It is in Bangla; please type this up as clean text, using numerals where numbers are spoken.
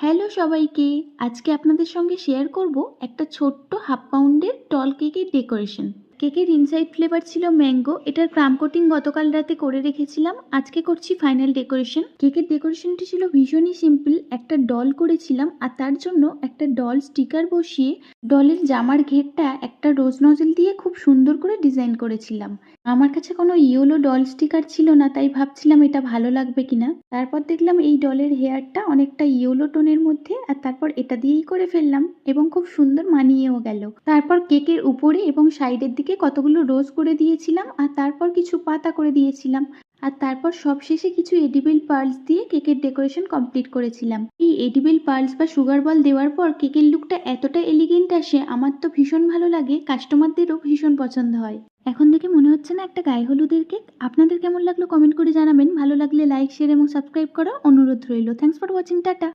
হ্যালো সবাইকে। আজকে আপনাদের সঙ্গে শেয়ার করব একটা ছোট্ট হাফ পাউন্ডের টল কেকের ডেকোরেশন। কেকের ইনসাইড ফ্লেভার ছিল ম্যাঙ্গো। এটার ক্রাম কোটিং গতকাল রাতে করে রেখেছিলাম, আজকে করছি ফাইনাল ডেকোরেশন। কেকের ডেকোরেশনটি ছিল ভীষণই সিম্পল। একটা ডল করেছিলাম আর তার জন্য একটা ডল স্টিকার বসিয়ে ডলের জামার ঘেরটা একটা রোজ নজেল দিয়ে খুব সুন্দর করে ডিজাইন করেছিলাম। আমার কাছে কোনো ইয়েলো ডল স্টিকার ছিল না, তাই ভাবছিলাম এটা ভালো লাগবে কিনা। তারপর দেখলাম এই ডলের হেয়ারটা অনেকটা ইয়েলো টোনের মধ্যে, আর তারপর এটা দিয়েই করে ফেললাম এবং খুব সুন্দর মানিয়েও গেল। তারপর কেকের উপরে এবং সাইডের দিকে কতগুলো রোজ করে দিয়েছিলাম আর তারপর কিছু পাতা করে দিয়েছিলাম। আর তারপর সবশেষে কিছু এডিবল পার্লস দিয়ে কেকের ডেকোরেশন কমপ্লিট করেছিলাম। এই এডিবল পার্লস বা সুগার বল দেওয়ার পর কেকের লুকটা এতটা এলিগেন্ট আসে, আমার তো ভীষণ ভালো লাগে, কাস্টমারদেরও ভীষণ পছন্দ হয়। এখন দেখে মনে হচ্ছে না একটা গায়ে হলুদের কেক? আপনাদের কেমন লাগলো কমেন্ট করে জানাবেন। ভালো লাগলে লাইক, শেয়ার এবং সাবস্ক্রাইব করার অনুরোধ রইল। Thanks for watching. টাটা।